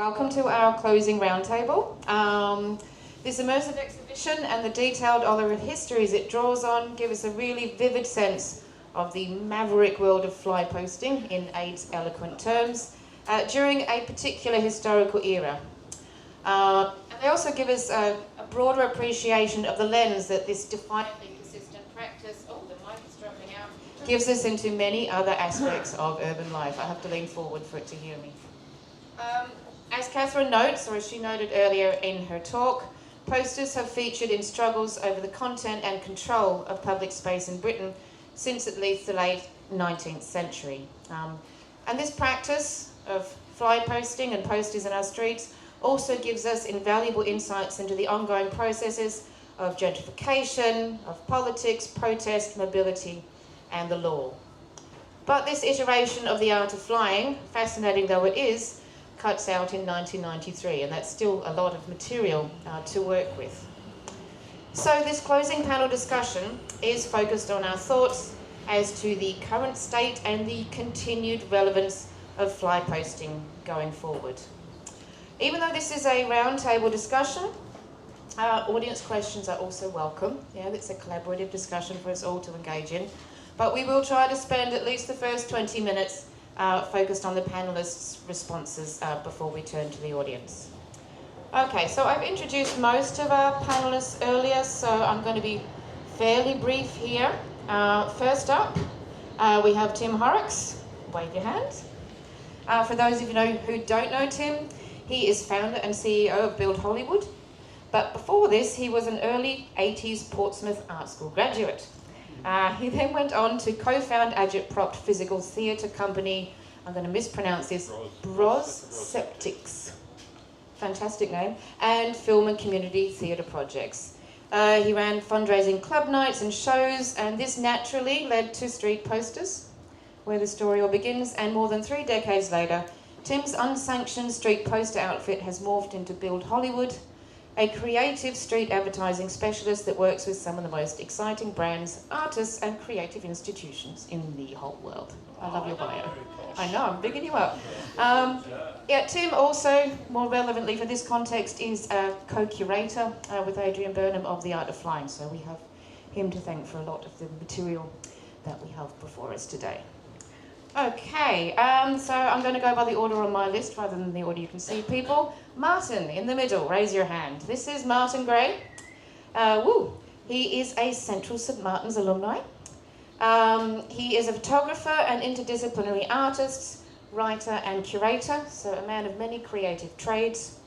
Welcome to our closing roundtable. This immersive exhibition and the detailed other histories it draws on give us a really vivid sense of the maverick world of fly posting, in Aid's eloquent terms, during a particular historical era. And they also give us a broader appreciation of the lens that this defiantly persistent practice, oh, the mic is dropping out, gives us into many other aspects of urban life. I have to lean forward for it to hear me. As Catherine notes, or as she noted earlier in her talk, posters have featured in struggles over the content and control of public space in Britain since at least the late 19th century. And this practice of fly posting and posters in our streets also gives us invaluable insights into the ongoing processes of gentrification, of politics, protest, mobility, and the law. But this iteration of the art of flying, fascinating though it is, cuts out in 1993, and that's still a lot of material to work with. So this closing panel discussion is focused on our thoughts as to the current state and the continued relevance of fly posting going forward. Even though this is a roundtable discussion, audience questions are also welcome. Yeah, it's a collaborative discussion for us all to engage in. But we will try to spend at least the first 20 minutes focused on the panellists' responses before we turn to the audience. Okay, so I've introduced most of our panellists earlier, so I'm going to be fairly brief here. First up, we have Tim Horrocks. Wave your hands. For those of you who don't know Tim, he is founder and CEO of Build Hollywood. But before this, he was an early 80s Portsmouth Art School graduate. He then went on to co-found agitprop physical theatre company, I'm going to mispronounce this, Bros Septics, fantastic name, and film and community theatre projects. He ran fundraising club nights and shows, and this naturally led to street posters, where the story all begins, and more than 3 decades later, Tim's unsanctioned street poster outfit has morphed into Build Hollywood, a creative street advertising specialist that works with some of the most exciting brands, artists, and creative institutions in the whole world. I love your bio. I know, I'm bigging you up. Yeah, Tim also, more relevantly for this context, is a co-curator with Adrian Burnham of The Art of Flying, so we have him to thank for a lot of the material that we have before us today. Okay, so I'm going to go by the order on my list rather than the order you can see people. Martin, in the middle, raise your hand. This is Martin Gray. He is a Central St Martin's alumni. He is a photographer and interdisciplinary artist, writer and curator, so a man of many creative trades.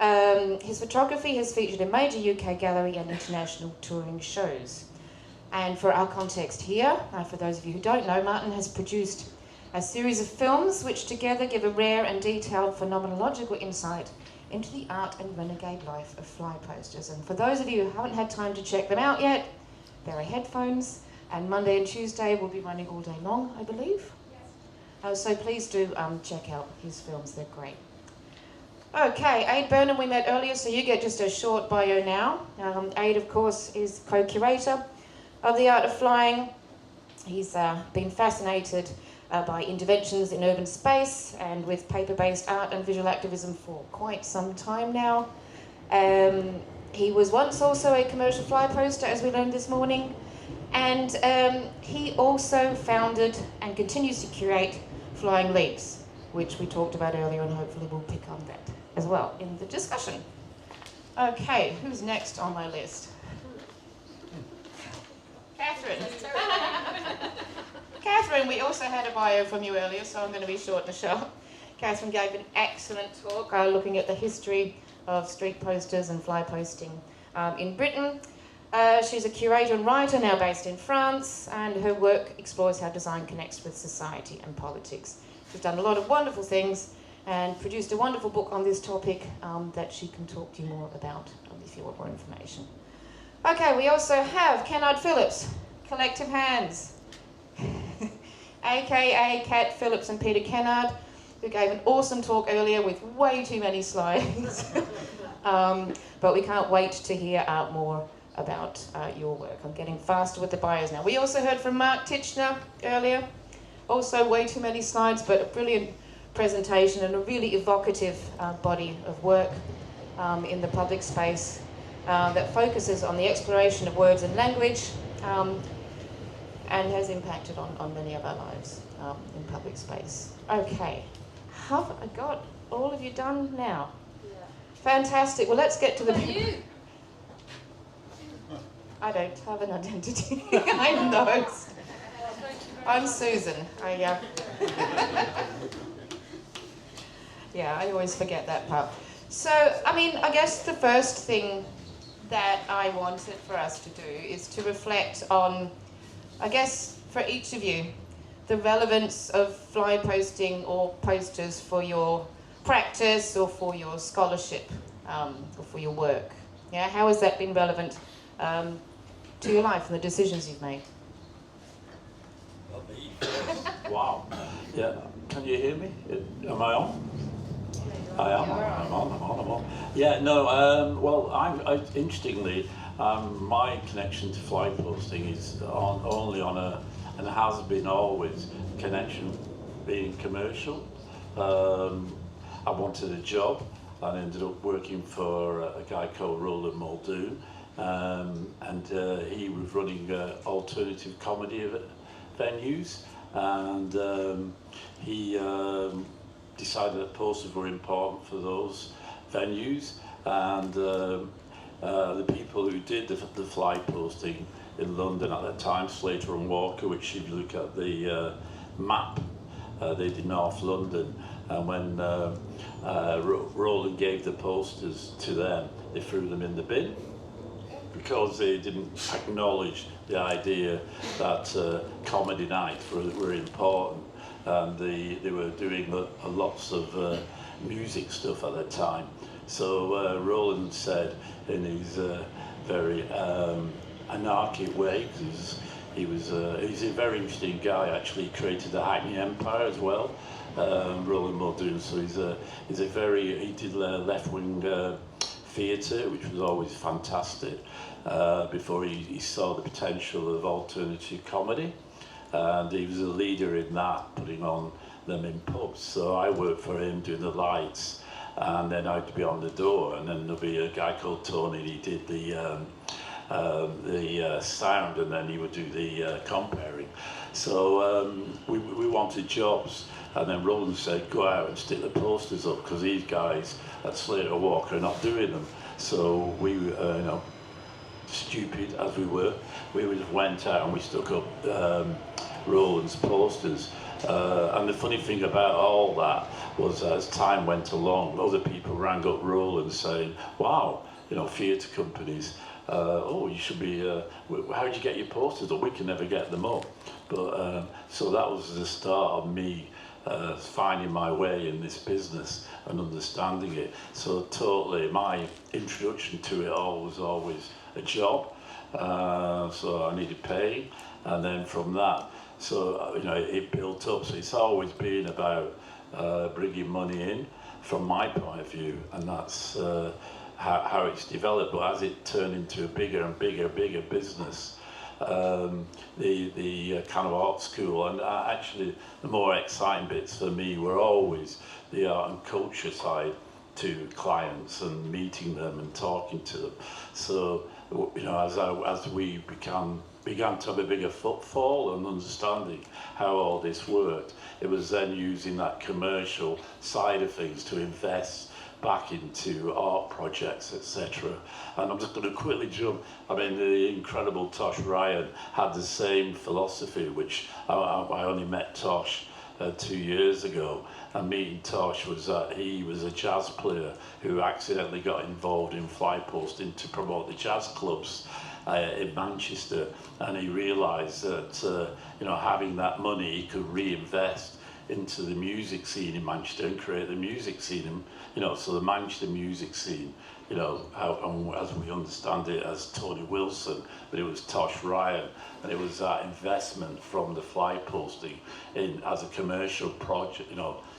His photography has featured in major UK gallery and international touring shows. And for our context here, for those of you who don't know, Martin has produced a series of films which together give a rare and detailed phenomenological insight into the art and renegade life of fly posters. And for those of you who haven't had time to check them out yet, there are headphones, and Monday and Tuesday will be running all day long, I believe. Yes. So please do check out his films, they're great. Okay, Aid Burnham we met earlier, so you get just a short bio now. Aid, of course, is co-curator of The Art of Flying. He's been fascinated by interventions in urban space and with paper-based art and visual activism for quite some time now. He was once also a commercial fly poster, as we learned this morning, and he also founded and continues to curate Flying Leaps, which we talked about earlier, and hopefully we'll pick on that as well in the discussion. Okay, who's next on my list? Catherine. Catherine, we also had a bio from you earlier, so I'm going to be short and sharp. Catherine gave an excellent talk looking at the history of street posters and fly posting in Britain. She's a curator and writer now based in France, and her work explores how design connects with society and politics. She's done a lot of wonderful things and produced a wonderful book on this topic that she can talk to you more about if you want more information. Okay, we also have Kennardphillipps, collective hands, aka Kat Phillipps and Peter Kennard, who gave an awesome talk earlier with way too many slides. But we can't wait to hear more about your work. I'm getting faster with the bios now. We also heard from Mark Tirchner earlier, also way too many slides, but a brilliant presentation and a really evocative body of work in the public space that focuses on the exploration of words and language and has impacted on many of our lives in public space. Okay, have I got all of you done now? Yeah. Fantastic. Well, let's get to the... You? I don't have an identity. I'm those. I'm Susan. Yeah, I always forget that part. So, I mean, I guess the first thing that I wanted for us to do is to reflect on, I guess, for each of you, the relevance of fly posting or posters for your practice or for your scholarship or for your work. Yeah, how has that been relevant to your life and the decisions you've made? Wow. Yeah. Can you hear me? Am I on? I am. I'm on. Yeah. No. Well, interestingly, my connection to fly posting is only on a, and has been always, connection being commercial. I wanted a job and ended up working for a guy called Roland Muldoon, and he was running alternative comedy venues, and he decided that posters were important for those venues, and the people who did the fly posting in London at that time, Slater and Walker, which if you look at the map, they did North London, and when Roland gave the posters to them, they threw them in the bin because they didn't acknowledge the idea that comedy nights were important, and they were doing lots of music stuff at that time. So Roland said in his very anarchic way, he's a very interesting guy. Actually, he created the Hackney Empire as well, Roland Muldoon. So he did left-wing theatre, which was always fantastic. Before he saw the potential of alternative comedy, and he was a leader in that, putting on them in pubs. So I worked for him doing the lights, and then I'd be on the door, and then there'd be a guy called Tony, and he did the sound, and then he would do the comparing. So we wanted jobs, and then Roland said, go out and stick the posters up, because these guys at Slater Walker are not doing them. So we, stupid as we were, we just went out and we stuck up Roland's posters. And the funny thing about all that was, as time went along, other people rang up Roland saying, wow, theatre companies, oh, you should be, how did you get your posters up? We can never get them up. But so that was the start of me finding my way in this business and understanding it. So totally, my introduction to it all was always a job. So I needed pay, and then from that, so it built up. So it's always been about bringing money in, from my point of view, and that's how it's developed. But as it turned into a bigger and bigger business, the kind of art school, and actually the more exciting bits for me were always the art and culture side to clients and meeting them and talking to them. So as we began to have a bigger footfall and understanding how all this worked, it was then using that commercial side of things to invest back into art projects, etc. And I'm just going to quickly jump. I mean, the incredible Tosh Ryan had the same philosophy, which I only met Tosh 2 years ago, and meeting Tosh was that he was a jazz player who accidentally got involved in fly posting to promote the jazz clubs in Manchester, and he realised that having that money he could reinvest into the music scene in Manchester and create the music scene, so the Manchester music scene, as we understand it as Tony Wilson, but it was Tosh Ryan, and it was that investment from the fly posting in as a commercial project.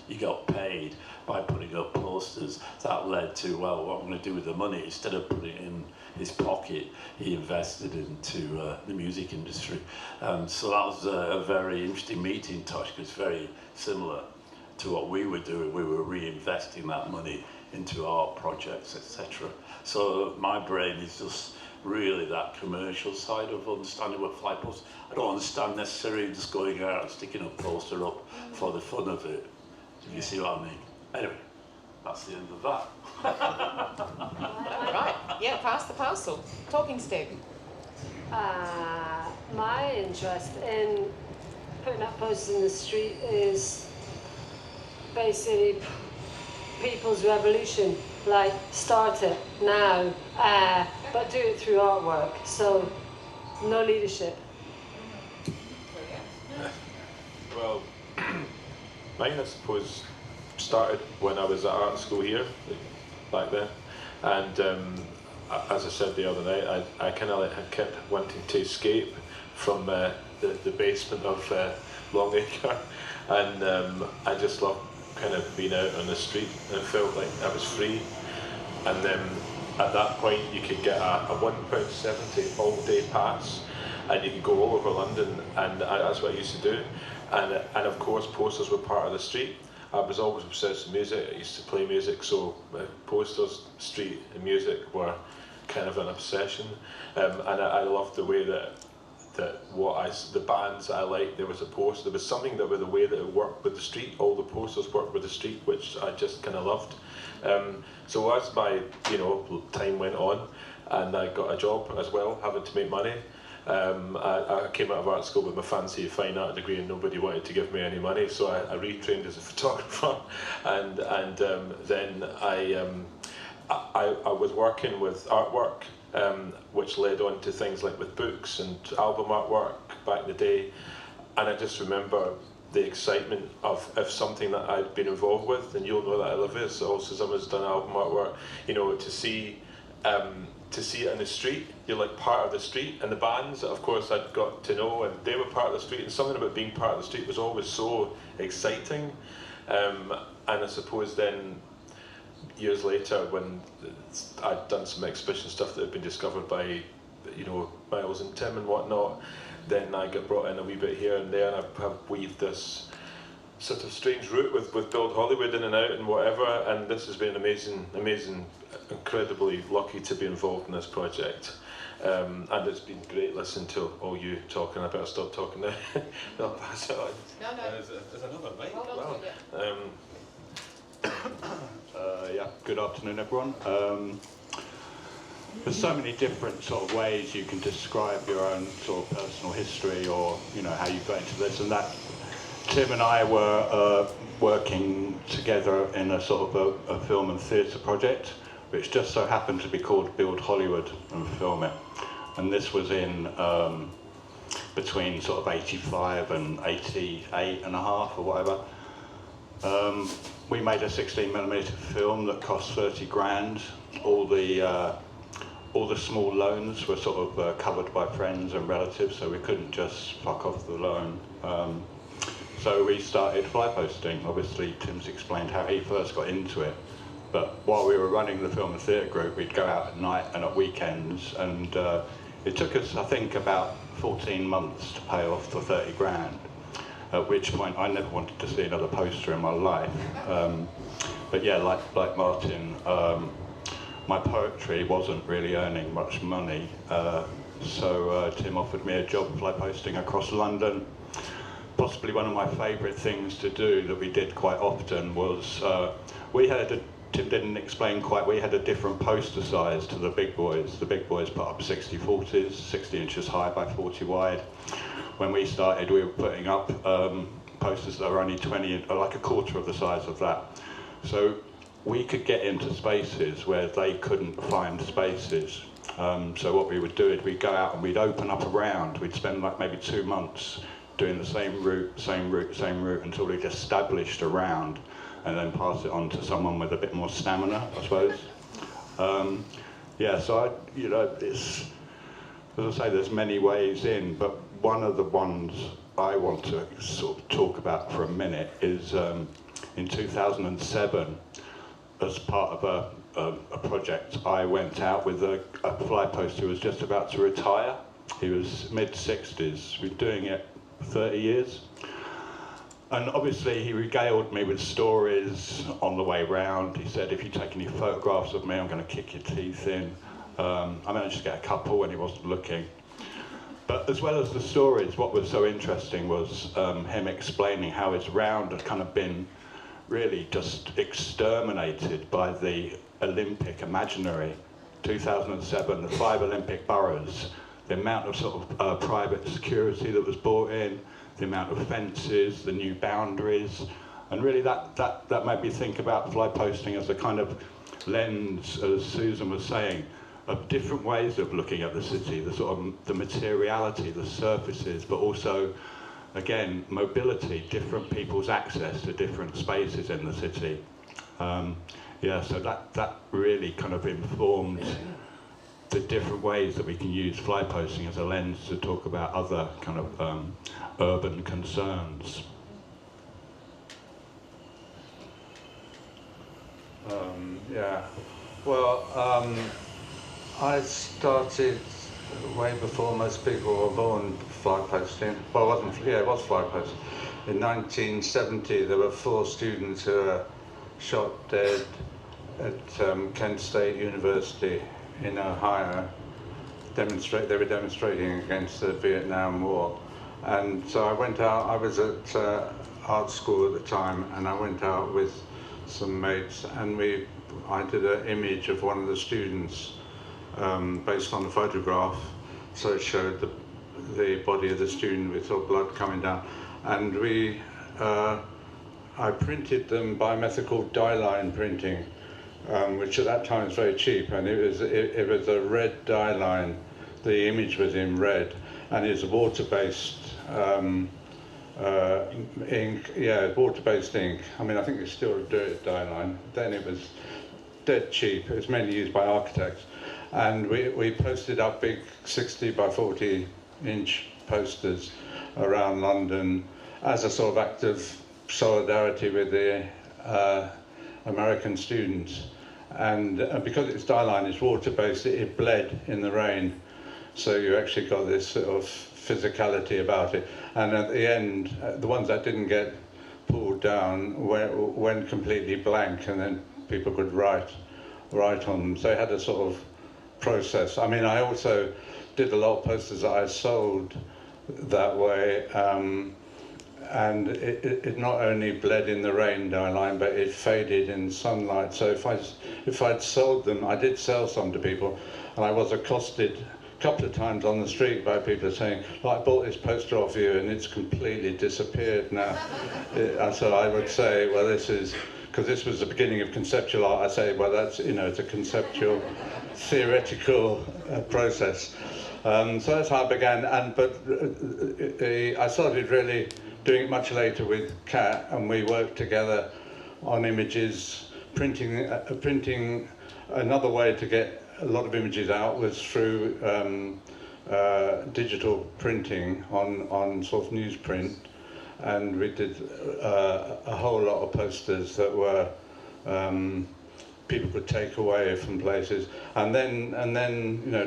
You got paid by putting up posters. That led to, well, what I'm going to do with the money, instead of putting it in his pocket, he invested into the music industry. So that was a very interesting meeting, Tosh, because it's very similar to what we were doing. We were reinvesting that money into art projects, etc. So my brain is just really that commercial side of understanding what fly posts. I don't understand necessarily just going out and sticking a poster up for the fun of it, if you see what I mean. Anyway, that's the end of that. Right, yeah, pass the parcel. Talking stick. My interest in putting up posters in the street is basically people's revolution, like start it now, but do it through artwork, so no leadership. Well, mine I suppose started when I was at art school here, back then, and as I said the other night, I kind of had kept wanting to escape from the basement of Longacre, and I just loved kind of being out on the street, and it felt like I was free. And then at that point you could get a £1.70 all-day pass, and you could go all over London, and that's what I used to do. And of course posters were part of the street. I was always obsessed with music. I used to play music, so posters, street and music were kind of an obsession. And I loved the way that the bands I liked, there was a poster, there was something that with the way that it worked with the street, all the posters worked with the street, which I just kind of loved. So as my time went on, and I got a job as well, having to make money, I came out of art school with my fancy fine art degree, and nobody wanted to give me any money, so I retrained as a photographer, and then I was working with artwork, which led on to things like with books and album artwork back in the day. And I just remember the excitement of something that I'd been involved with, and you'll know that I love this, also someone's done album artwork, to see it in the street, you're like part of the street, and the bands that of course I'd got to know, and they were part of the street, and something about being part of the street was always so exciting. And I suppose then years later, when I'd done some exhibition stuff that had been discovered by, Miles and Tim and whatnot, then I got brought in a wee bit here and there, and I've weaved this sort of strange route with Build Hollywood in and out and whatever, and this has been amazing, incredibly lucky to be involved in this project. And it's been great listening to all you talking. I better stop talking now. I'll pass it on. No. There's another mic. Hold on to it, Yeah, good afternoon everyone. There's so many different sort of ways you can describe your own sort of personal history, or how you got into this and that. Tim and I were working together in a sort of a film and theatre project, which just so happened to be called Build Hollywood and Film It. And this was in between sort of 85 and 88 and a half or whatever. We made a 16mm film that cost 30 grand. All the small loans were sort of covered by friends and relatives, so we couldn't just fuck off the loan. So we started fly posting. Obviously, Tim's explained how he first got into it. But while we were running the film and theatre group, we'd go out at night and at weekends, and it took us, I think, about 14 months to pay off the 30 grand. At which point I never wanted to see another poster in my life. But yeah, like Martin, my poetry wasn't really earning much money, so Tim offered me a job fly posting across London. Possibly one of my favourite things to do that we did quite often was, Tim didn't explain quite, we had a different poster size to the big boys. The big boys put up 60/40s, 60 inches high by 40 wide. When we started, we were putting up posters that were only 20, like a quarter of the size of that. So we could get into spaces where they couldn't find spaces. So what we would do is we'd go out and we'd open up a round. We'd spend like maybe 2 months doing the same route until we'd established a round, and then pass it on to someone with a bit more stamina, I suppose. Yeah, so it's, as I say, there's many ways in, but one of the ones I want to sort of talk about for a minute is in 2007, as part of a project, I went out with a fly poster who was just about to retire. He was mid-60s, we've been doing it 30 years. And obviously he regaled me with stories on the way round. He said, if you take any photographs of me, I'm going to kick your teeth in. I managed to get a couple when he wasn't looking. But as well as the stories, what was so interesting was him explaining how his round had kind of been really just exterminated by the Olympic imaginary. 2007, the 5 Olympic boroughs, the amount of sort of private security that was brought in, the amount of fences, the new boundaries, and really that made me think about fly posting as a kind of lens, as Susan was saying, of different ways of looking at the city, the sort of the materiality, the surfaces, but also, again, mobility, different people's access to different spaces in the city. Yeah, so that really kind of informed the different ways that we can use fly posting as a lens to talk about other kind of urban concerns. Yeah, well, I started way before most people were born fly posting. Well, it wasn't, yeah, it was fly posting. In 1970, there were 4 students who were shot dead at Kent State University in Ohio. They were demonstrating against the Vietnam War. And so I went out, I was at art school at the time, and I went out with some mates, and I did an image of one of the students based on a photograph, so it showed the body of the student with sort of blood coming down. And I printed them by a method called dye line printing, which at that time was very cheap, and it was a red dye line. The image was in red, and it's water-based ink. Yeah, water-based ink. I mean, I think it's still a dirt dye line. Then it was dead cheap. It was mainly used by architects, and we posted up big 60 by 40 inch posters around London as a sort of act of solidarity with the American students. And because it's dye line, it's water-based, it bled in the rain. So you actually got this sort of physicality about it. And at the end, the ones that didn't get pulled down went completely blank, and then people could write on them. So it had a sort of process. I mean, I also did a lot of posters that I sold that way. And it not only bled in the rain dye line, but it faded in sunlight. So if I'd sold them, I did sell some to people, and I was accosted a couple of times on the street by people saying, "I bought this poster off you, and it's completely disappeared now." And so I would say, well, this is, because this was the beginning of conceptual art, I say, well, that's, it's a conceptual, theoretical process. So that's how I began. But I started really doing it much later with Kat, and we worked together on images, printing. Another way to get a lot of images out was through digital printing on sort of newsprint, and we did a whole lot of posters that were people could take away from places, and then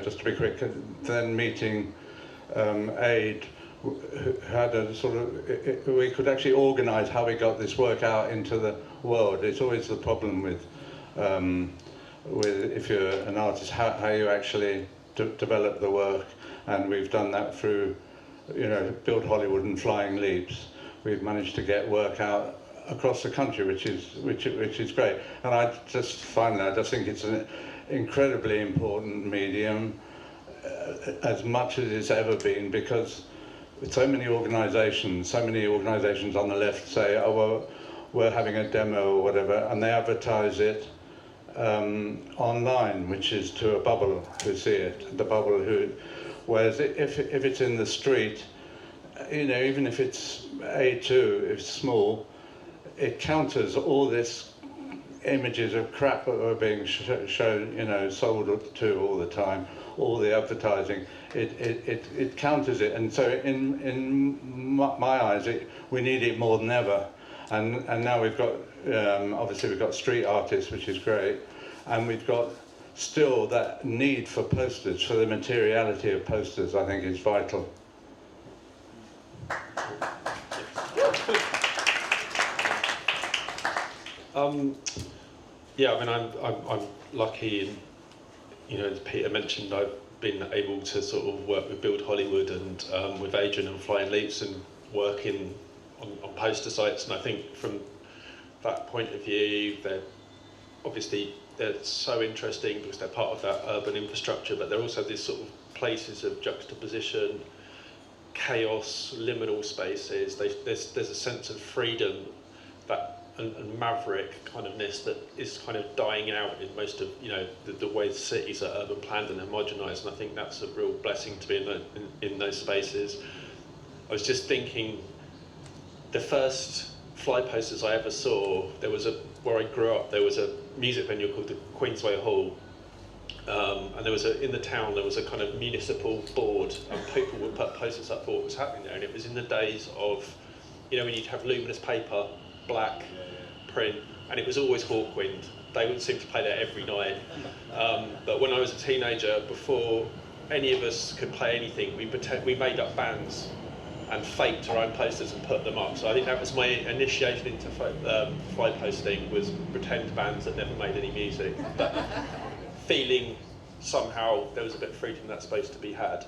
just to be quick, then meeting Aid, had a sort of, we could actually organise how we got this work out into the world. It's always the problem with if you're an artist, how you actually develop the work, and we've done that through, Build Hollywood and Flying Leaps. We've managed to get work out across the country, which is great. And I just think it's an incredibly important medium, as much as it's ever been, because so many organisations on the left say, oh, well, we're having a demo or whatever, and they advertise it online, which is to a bubble who see it, the bubble who, whereas if it's in the street, even if it's A2, if it's small, it counters all this images of crap that are being shown, sold to all the time, all the advertising. It counters it, and so in my eyes, we need it more than ever. And now we've got, obviously we've got street artists, which is great, and we've got still that need for posters, for the materiality of posters, I think is vital. Yeah, I mean, I'm lucky, and as Peter mentioned, I've been able to sort of work with Build Hollywood and with Adrian and Flying Leaps and working on poster sites. And I think from that point of view, they're so interesting because they're part of that urban infrastructure, but they're also these sort of places of juxtaposition, chaos, liminal spaces. There's a sense of freedom and maverick kind ofness that is kind of dying out in most of the way cities are urban planned and homogenised, and I think that's a real blessing to be in those spaces. I was just thinking, the first fly posters I ever saw, where I grew up, there was a music venue called the Queensway Hall, and in the town there was a kind of municipal board, and people would put posters up for what was happening there, and it was in the days of, when you'd have luminous paper, black print, and it was always Hawkwind. They would seem to play there every night. But when I was a teenager, before any of us could play anything, we made up bands and faked our own posters and put them up. So I think that was my initiation into fly posting, was pretend bands that never made any music, but feeling somehow there was a bit of freedom in that space to be had.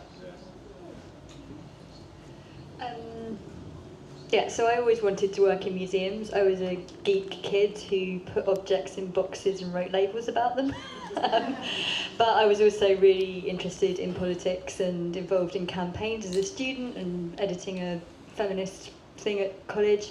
Yeah, so I always wanted to work in museums. I was a geek kid who put objects in boxes and wrote labels about them. But I was also really interested in politics and involved in campaigns as a student and editing a feminist thing at college.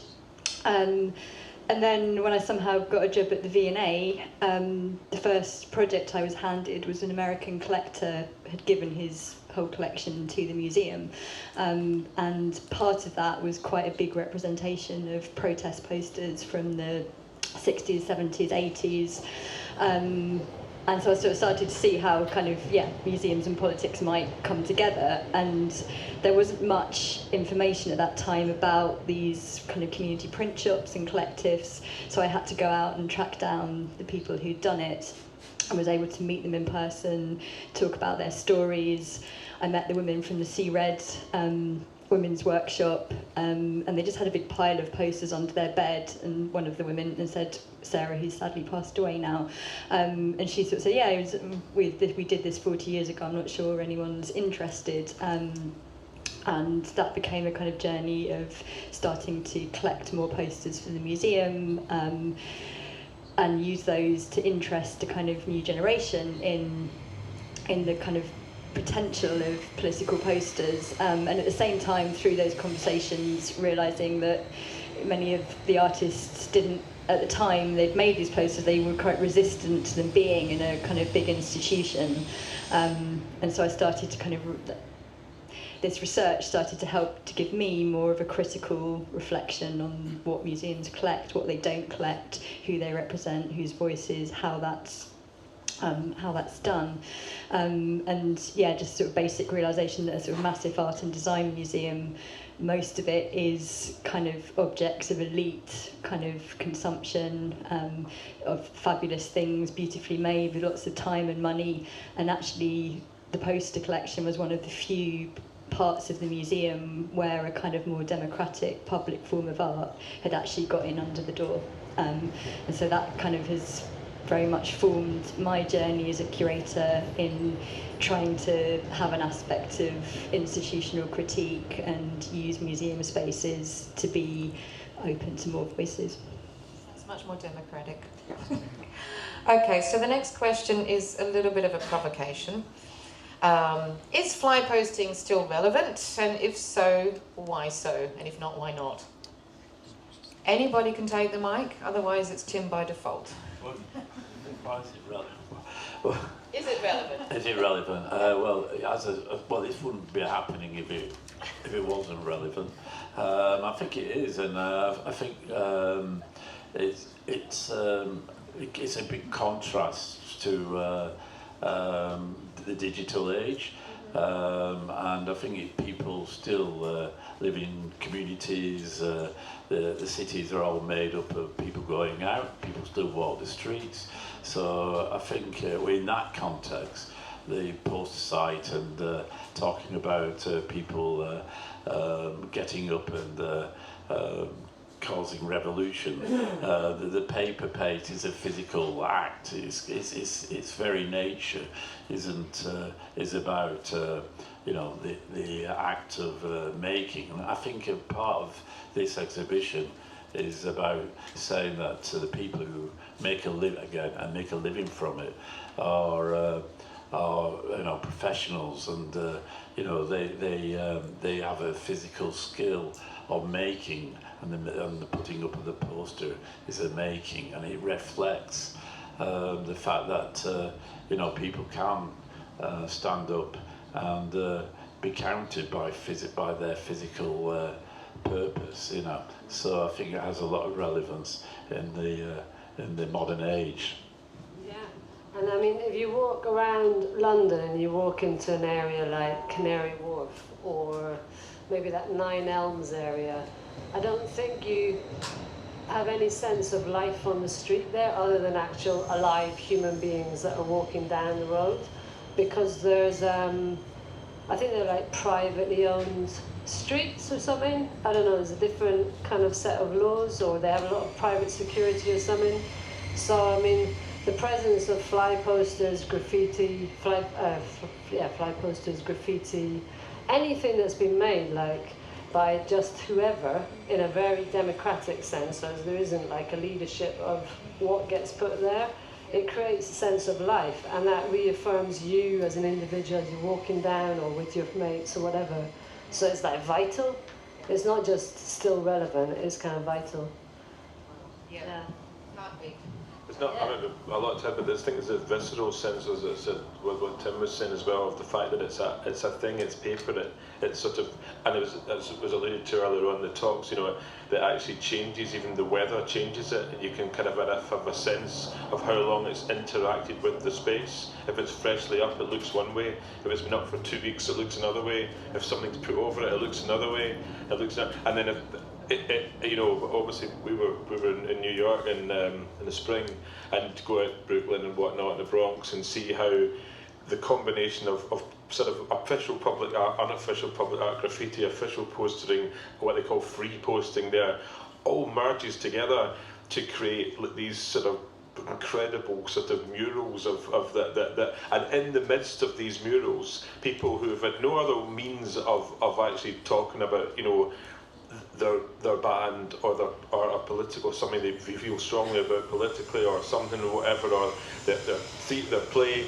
And then when I somehow got a job at the V&A, the first project I was handed was an American collector had given his whole collection to the museum, and part of that was quite a big representation of protest posters from the 60s, 70s, 80s, and so I sort of started to see how museums and politics might come together, and there wasn't much information at that time about these kind of community print shops and collectives, so I had to go out and track down the people who'd done it. I was able to meet them in person, talk about their stories. I met the women from the Sea Red women's workshop, and they just had a big pile of posters onto their bed, and one of the women said, Sarah, who's sadly passed away now, and she sort of said, yeah, we did this 40 years ago, I'm not sure anyone's interested. And that became a kind of journey of starting to collect more posters for the museum, and use those to interest a kind of new generation in the kind of potential of political posters, and at the same time through those conversations realising that many of the artists didn't, at the time they'd made these posters, they were quite resistant to them being in a kind of big institution, and so I started to this research started to help to give me more of a critical reflection on what museums collect, what they don't collect, who they represent, whose voices, how that's done, and yeah, just sort of basic realisation that a sort of massive art and design museum, most of it is kind of objects of elite kind of consumption, of fabulous things, beautifully made with lots of time and money, and actually the poster collection was one of the few parts of the museum where a kind of more democratic public form of art had actually got in under the door, and so that kind of has very much formed my journey as a curator in trying to have an aspect of institutional critique and use museum spaces to be open to more voices. That's much more democratic. Okay, so the next question is a little bit of a provocation. Is fly posting still relevant? And if so, why so? And if not, why not? Anybody can take the mic, otherwise it's Tim by default. Why is it relevant? Is it relevant? Is it relevant? Well, this wouldn't be happening if it wasn't relevant. I think it is, and I think it's a big contrast to the digital age, and I think people still live in communities. The cities are all made up of people going out. People still walk the streets. So I think in that context, the poster site and talking about people getting up and causing revolution. The paper plate is a physical act. Its very nature is about you know, the act of making. And I think a part of this exhibition is about saying that to the people who make a living from it are you know, professionals, and you know, they have a physical skill of making, and the putting up of the poster is a making, and it reflects the fact that you know, people can stand up and be counted by their physical purpose, you know. So I think it has a lot of relevance in the modern age. Yeah, and I mean, if you walk around London and you walk into an area like Canary Wharf or maybe that Nine Elms area, I don't think you have any sense of life on the street there other than actual alive human beings that are walking down the road, because there's I think they're like privately owned streets or something. I don't know, there's a different kind of set of laws, or they have a lot of private security or something. So I mean, the presence of fly posters, graffiti, fly posters, graffiti, anything that's been made like by just whoever in a very democratic sense, so there isn't like a leadership of what gets put there. It creates a sense of life, and that reaffirms you as an individual as you're walking down or with your mates or whatever. So it's like vital. It's not just still relevant, it's kind of vital. Yeah. Can't be. It's not, I mean, a lot of time, but this thing is a visceral sense, as I said, what Tim was saying as well, of the fact that it's a thing, it's paper, it's sort of, and it was alluded to earlier on in the talks, you know, that actually changes, even the weather changes it, and you can kind of have a sense of how long it's interacted with the space. If it's freshly up, it looks one way. If it's been up for 2 weeks, it looks another way. If something's put over it, it looks another way. It looks, and then if you know, obviously we were in New York in the spring, and go out Brooklyn and whatnot, the Bronx, and see how the combination of sort of official public art, unofficial public art, graffiti, official postering, what they call free posting there, all merges together to create these sort of incredible sort of murals of the and in the midst of these murals, people who have had no other means of actually talking about, you know, their band or a political, something they feel strongly about politically or something or whatever, or their play,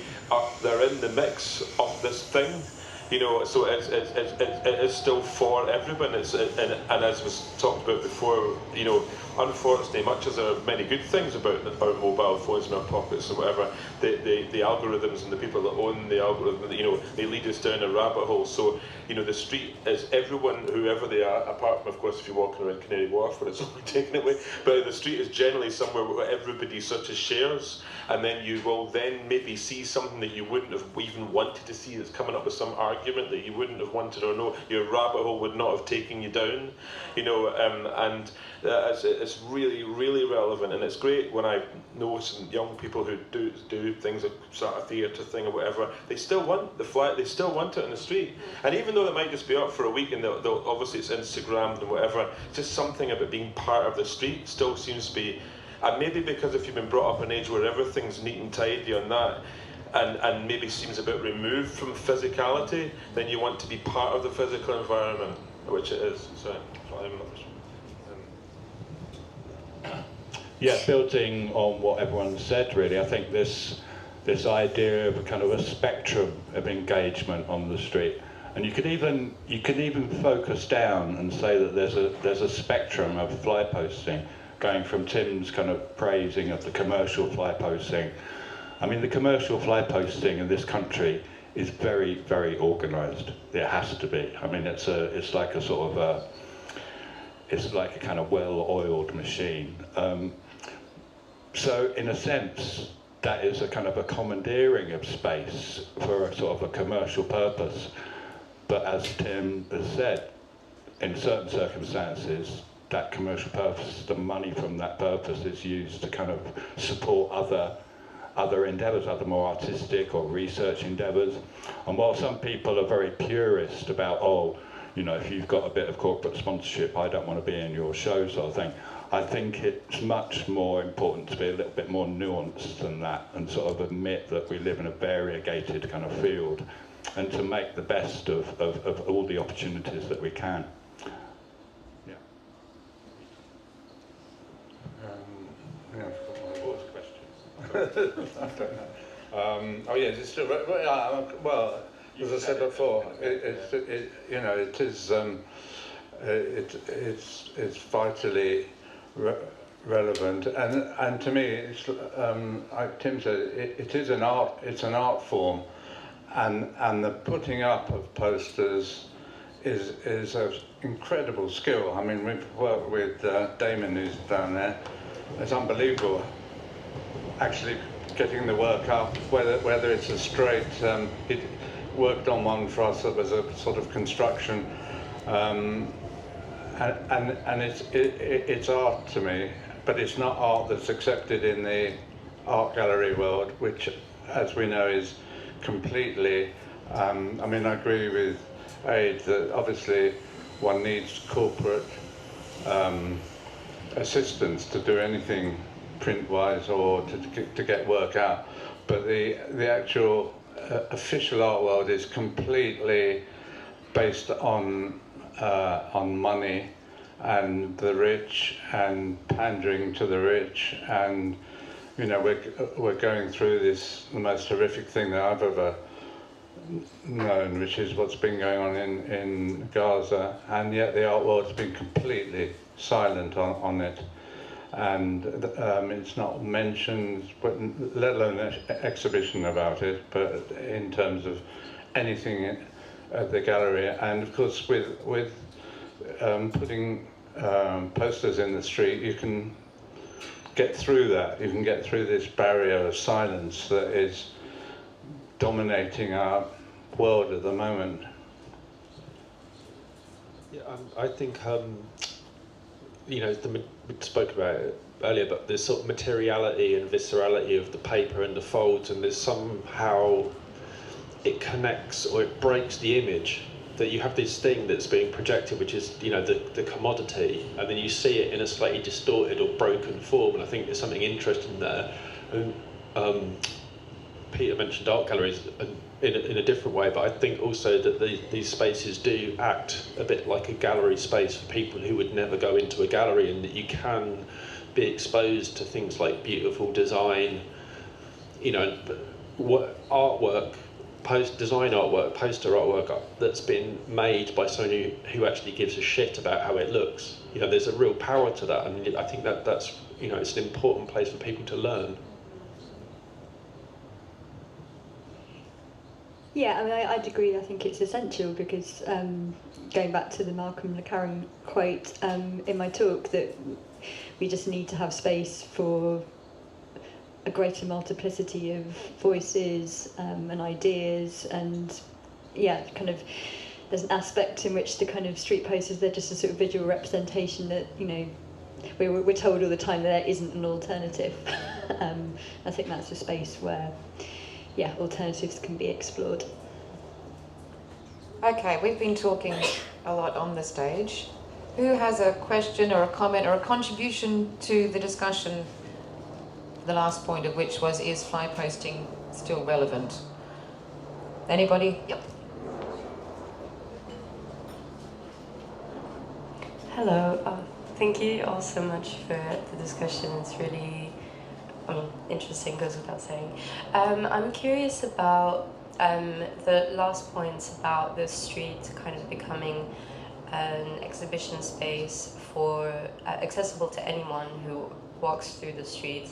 they're in the mix of this thing, you know. So it is still for everyone. And as was talked about before, you know, unfortunately, much as there are many good things about our mobile phones in our pockets or whatever, the algorithms and the people that own the algorithm, you know, they lead us down a rabbit hole. So, you know, the street is everyone, whoever they are, apart from, of course, if you're walking around Canary Wharf where it's only taken away, but the street is generally somewhere where everybody sort of shares, and then you will then maybe see something that you wouldn't have even wanted to see that's coming up with some argument that you wouldn't have wanted, or no, your rabbit hole would not have taken you down, you know, and it's really, really relevant, and it's great when I know some young people who do things like sort of theatre thing or whatever. They still want the flag, they still want it in the street, and even though it might just be up for a week and they'll obviously it's Instagrammed and whatever, just something about being part of the street still seems to be, and maybe because if you've been brought up in an age where everything's neat and tidy on that, and maybe seems a bit removed from physicality, then you want to be part of the physical environment, which it is. So yeah, building on what everyone said, really, I think this idea of a kind of a spectrum of engagement on the street, and you could even focus down and say that there's a spectrum of fly posting, going from Tim's kind of praising of the commercial fly posting. I mean, the commercial fly posting in this country is very, very organised. It has to be. I mean, it's like a sort of a, it's like a kind of well-oiled machine. So in a sense, that is a kind of a commandeering of space for a sort of a commercial purpose. But as Tim has said, in certain circumstances, that commercial purpose, the money from that purpose is used to kind of support other endeavours, other more artistic or research endeavours. And while some people are very purist about, oh, you know, if you've got a bit of corporate sponsorship, I don't want to be in your show sort of thing. I think it's much more important to be a little bit more nuanced than that and sort of admit that we live in a variegated kind of field and to make the best of all the opportunities that we can. Yeah. What was the question? I don't know. Oh yeah, it's still, well, as I said before, it's vitally relevant, and to me, it's like Tim said, it is an art. It's an art form, and the putting up of posters is an incredible skill. I mean, we've worked with Damon, who's down there. It's unbelievable, actually getting the work up. Whether it's a straight, he worked on one for us that was a sort of construction. And it's art to me, but it's not art that's accepted in the art gallery world, which, as we know, is completely. I mean, I agree with Aid that obviously one needs corporate assistance to do anything print-wise or to get work out, but the actual official art world is completely based on money and the rich and pandering to the rich, and you know we're going through the most horrific thing that I've ever known, which is what's been going on in Gaza, and yet the art world's been completely silent on it, and it's not mentioned, but let alone an exhibition about it, but in terms of anything at the gallery. And of course with putting posters in the street, you can get through that. You can get through this barrier of silence that is dominating our world at the moment. Yeah, I think you know, we spoke about it earlier, but there's sort of materiality and viscerality of the paper and the folds, and there's somehow it connects or it breaks the image, that you have this thing that's being projected, which is, you know, the commodity, and then you see it in a slightly distorted or broken form, and I think there's something interesting there. And Peter mentioned art galleries in a different way, but I think also that these spaces do act a bit like a gallery space for people who would never go into a gallery, and that you can be exposed to things like beautiful design, you know, artwork, design artwork, poster artwork that's been made by someone who actually gives a shit about how it looks. You know, there's a real power to that, and I think that's, you know, it's an important place for people to learn. Yeah, I mean, I'd agree. I think it's essential because going back to the Malcolm McLaren quote in my talk, that we just need to have space for a greater multiplicity of voices and ideas, and yeah, kind of there's an aspect in which the kind of street posters, they're just a sort of visual representation that, you know, we're told all the time that there isn't an alternative. I think that's a space where, yeah, alternatives can be explored. Okay, we've been talking a lot on the stage. Who has a question or a comment or a contribution to the discussion? The last point of which was, is fly posting still relevant? Anybody? Yep. Hello, thank you all so much for the discussion. It's really interesting, goes without saying. I'm curious about the last points about the street kind of becoming an exhibition space for accessible to anyone who walks through the street.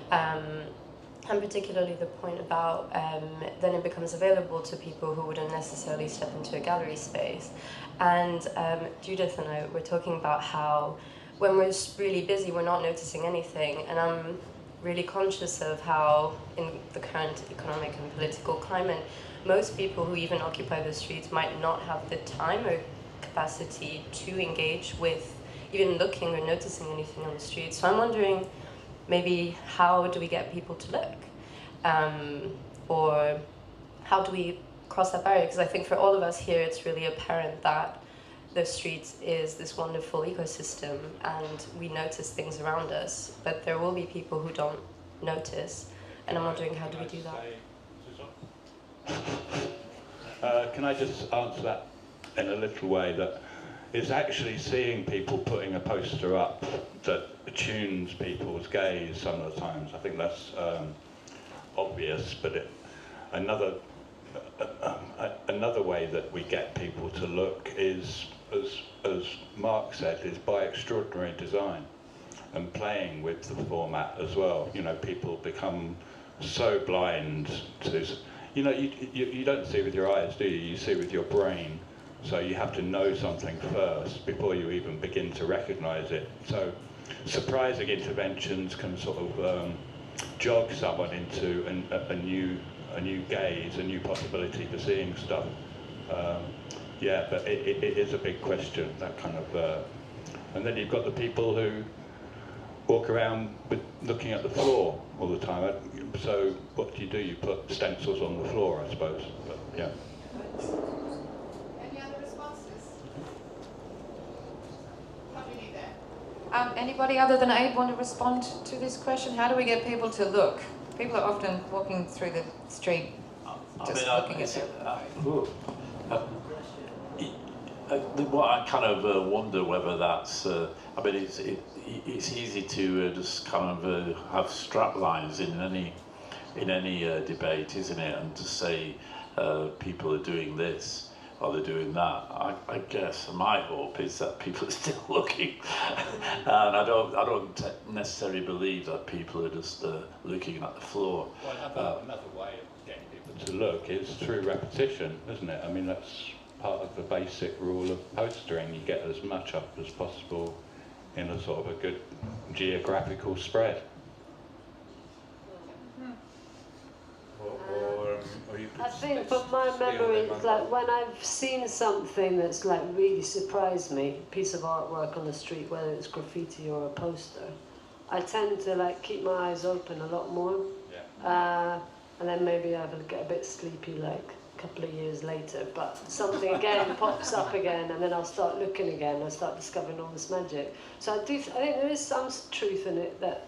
And particularly the point about then it becomes available to people who wouldn't necessarily step into a gallery space. And Judith and I were talking about how when we're really busy, we're not noticing anything. And I'm really conscious of how in the current economic and political climate, most people who even occupy the streets might not have the time or capacity to engage with even looking or noticing anything on the street. So I'm wondering, maybe how do we get people to look? Or how do we cross that barrier? Because I think for all of us here, it's really apparent that the streets is this wonderful ecosystem and we notice things around us, but there will be people who don't notice, and I'm wondering, how do we do that? Can I just answer that in a little way, that it's actually seeing people putting a poster up that attunes people's gaze some of the times. I think that's obvious, but another way that we get people to look is, as Mark said, is by extraordinary design and playing with the format as well. You know, people become so blind to, you know, you don't see with your eyes, do you? You see with your brain. So you have to know something first before you even begin to recognise it. So surprising interventions can sort of jog someone into a new gaze, a new possibility for seeing stuff. Yeah, but it is a big question, that kind of... and then you've got the people who walk around with looking at the floor all the time. So what do? You put stencils on the floor, I suppose. But, yeah. Any other responses? What do you need there? Anybody other than Abe want to respond to this question? How do we get people to look? People are often walking through the street just looking at their... What I kind of wonder whether that's, I mean, it's easy to just kind of have strap lines in any debate, isn't it? And to say people are doing this or they're doing that. I guess my hope is that people are still looking, and I don't necessarily believe that people are just looking at the floor. Well, another way of getting people to look is through repetition, isn't it? I mean, that's part of the basic rule of postering. You get as much up as possible in a sort of a good geographical spread. Or you could I think from my memory, it's like when I've seen something that's like really surprised me, a piece of artwork on the street, whether it's graffiti or a poster, I tend to like keep my eyes open a lot more. Yeah. And then maybe I will get a bit sleepy like a couple of years later, but something again pops up again, and then I'll start looking again, I'll start discovering all this magic. So I think there is some truth in it, that,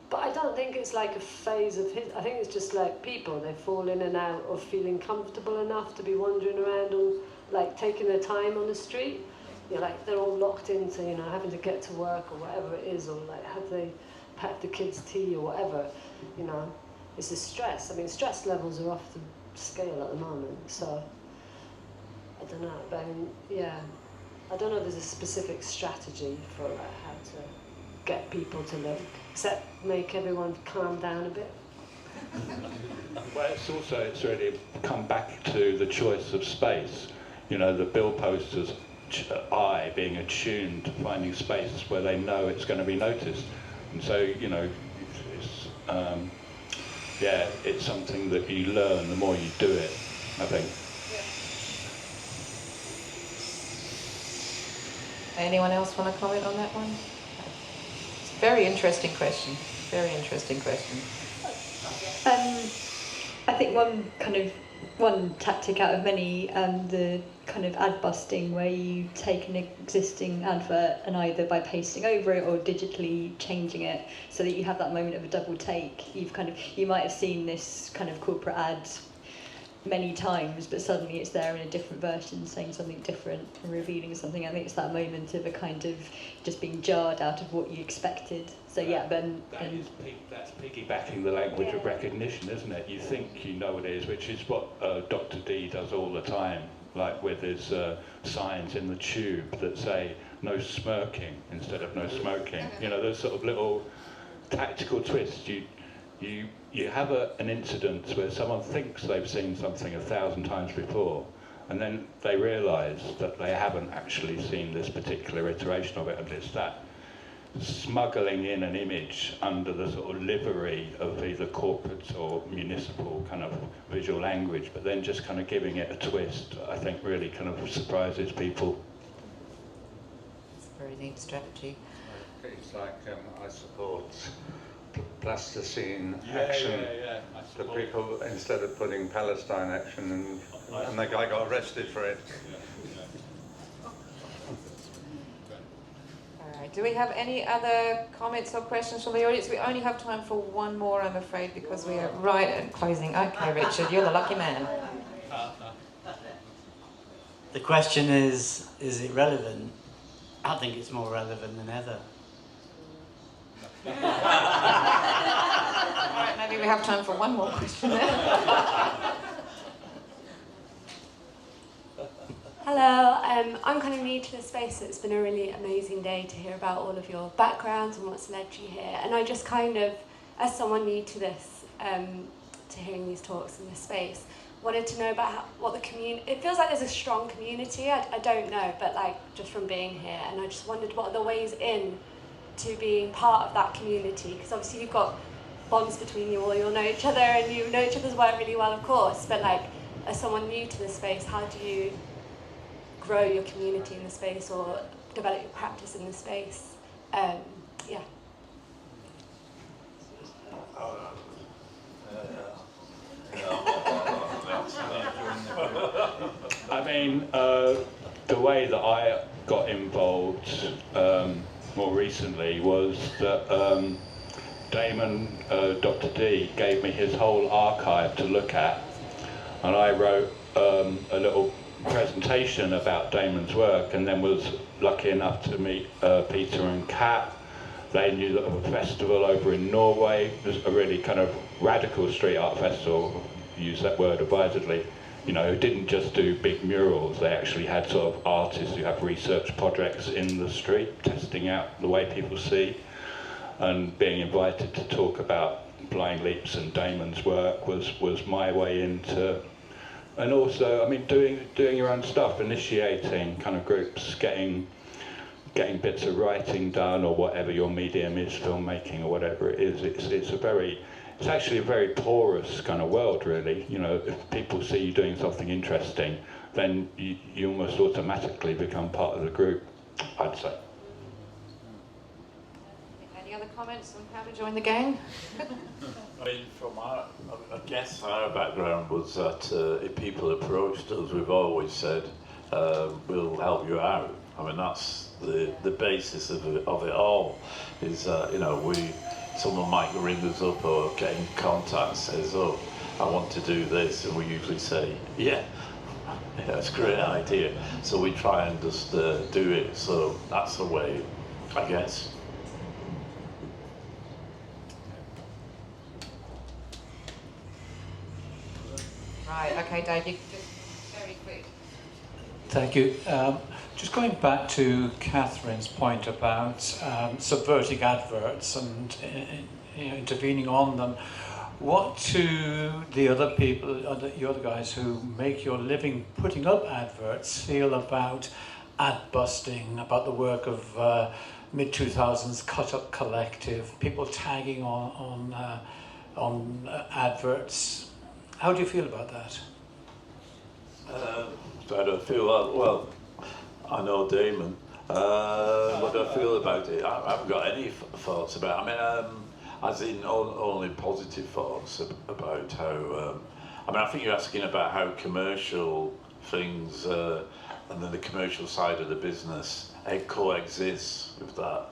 but I don't think it's like a phase of I think it's just like people, they fall in and out of feeling comfortable enough to be wandering around or like taking their time on the street. You know, like they're all locked into, you know, having to get to work or whatever it is, or like have they packed the kids' tea or whatever, you know. It's the stress. I mean, stress levels are off the scale at the moment, so I don't know, but I mean, yeah, I don't know if there's a specific strategy for like, how to get people to look, except make everyone calm down a bit. Well, it's really come back to the choice of space. You know, the bill posters' eye being attuned to finding spaces where they know it's going to be noticed, and so, you know, yeah, it's something that you learn the more you do it, I think. Yeah. Anyone else want to comment on that one? It's a very interesting question. Very interesting question. I think one tactic out of many, the kind of ad busting, where you take an existing advert and either by pasting over it or digitally changing it so that you have that moment of a double take. You might have seen this kind of corporate ad many times, but suddenly it's there in a different version saying something different and revealing something. I think it's that moment of a kind of just being jarred out of what you expected. So yeah, that's piggybacking the language of recognition, isn't it? You think you know what it is, which is what Dr. D does all the time, like with his signs in the tube that say no smirking instead of no smoking. You know, those sort of little tactical twists. You have an incident where someone thinks they've seen something 1,000 times before, and then they realise that they haven't actually seen this particular iteration of it, and it's that smuggling in an image under the sort of livery of either corporate or municipal kind of visual language, but then just kind of giving it a twist, I think really kind of surprises people. It's a very neat strategy. It's like I support plasticine action. The people, instead of putting Palestine action, and the guy got arrested for it. Right. Do we have any other comments or questions from the audience? We only have time for one more, I'm afraid, because we are right at closing. Okay, Richard, you're the lucky man. The question is it relevant? I think it's more relevant than ever. All right, maybe we have time for one more question then. Hello, I'm kind of new to the space, so it's been a really amazing day to hear about all of your backgrounds and what's led you here. And I just kind of, as someone new to this, to hearing these talks in this space, wanted to know about what the community, it feels like there's a strong community, I don't know, but like just from being here, and I just wondered what are the ways in to being part of that community, because obviously you've got bonds between you all, you'll know each other and you know each other's work really well, of course, but like as someone new to the space, how do you grow your community in the space or develop your practice in the space? Yeah. I mean, the way that I got involved more recently was that Damon, Dr. D, gave me his whole archive to look at, and I wrote a little presentation about Damon's work, and then was lucky enough to meet Peter and Kat. They knew of a festival over in Norway, a really kind of radical street art festival, use that word advisedly, you know, who didn't just do big murals, they actually had sort of artists who have research projects in the street, testing out the way people see, and being invited to talk about Blind Leaps and Damon's work was my way into. And also, I mean, doing your own stuff, initiating kind of groups, getting bits of writing done, or whatever your medium is, filmmaking or whatever it is. It's actually a very porous kind of world, really. You know, if people see you doing something interesting, then you almost automatically become part of the group, I'd say. Any other comments on how to join the gang? I mean, I guess our background was that if people approached us, we've always said, we'll help you out. I mean, that's the basis of it all, is that, you know, someone might ring us up or get in contact and says, oh, I want to do this, and we usually say, yeah, that's a great idea. So we try and just do it, so that's the way, I guess. Right, okay, Dave, you can just very quick. Thank you. Just going back to Catherine's point about subverting adverts and intervening on them, what do the other people, the other guys who make your living putting up adverts feel about ad busting, about the work of mid-2000s Cut Up Collective, people tagging on adverts? How do you feel about that? I don't feel well. I know Damon. What do I feel about it? I haven't got any thoughts about it. I mean, as in only positive thoughts about how. I mean, I think you're asking about how commercial things and then the commercial side of the business coexists with that.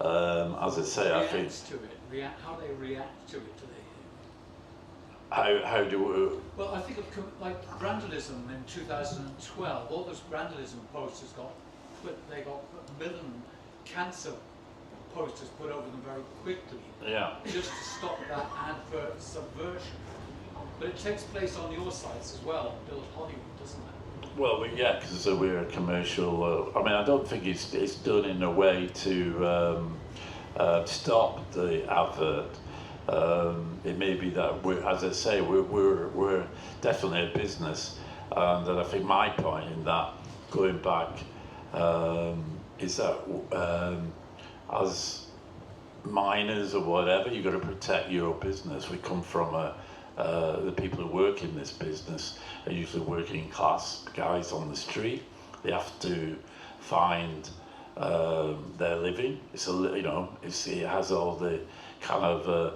As I say, I think. How they react to it. How do we... Well, I think of like Randalism in 2012. All those Randalism posters got a million cancer posters put over them very quickly. Yeah. Just to stop that advert subversion. But it takes place on your sites as well, Build Hollywood, doesn't it? Well, yeah, because we're a commercial. I mean, I don't think it's done in a way to stop the advert. It may be that as I say, we're definitely a business, and I think my point in that, going back, is that as miners or whatever, you've got to protect your business. We come from the people who work in this business are usually working class guys on the street. They have to find their living. It has all the kind of the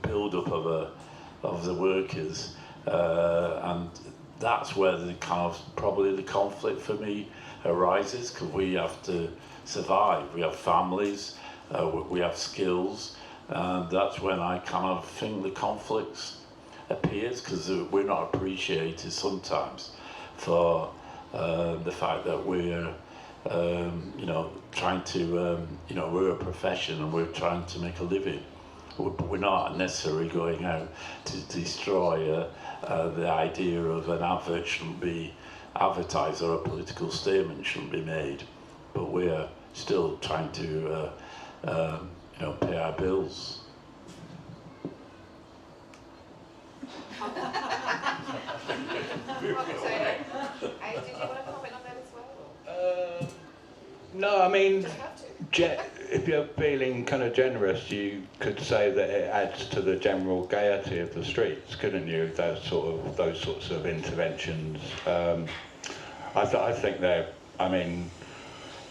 build-up of the workers, and that's where the kind of probably the conflict for me arises, because we have to survive. We have families, we have skills, and that's when I kind of think the conflicts appears, because we're not appreciated sometimes for the fact that we're trying to we're a profession and we're trying to make a living. We're not necessarily going out to destroy the idea of an advert shouldn't be advertised or a political statement shouldn't be made, but we're still trying to pay our bills. Did you want to comment on that as well? No, I mean, Just have to. if you're feeling kind of generous, you could say that it adds to the general gaiety of the streets, couldn't you? Those sorts of interventions. I think they're. I mean,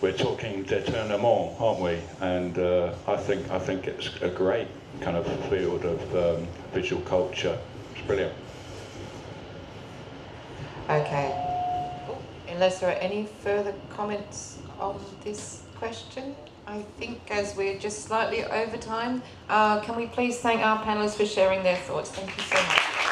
we're talking d'étournement, aren't we? And I think it's a great kind of field of visual culture. It's brilliant. Okay. Unless there are any further comments on this question, I think as we're just slightly over time, can we please thank our panellists for sharing their thoughts? Thank you so much.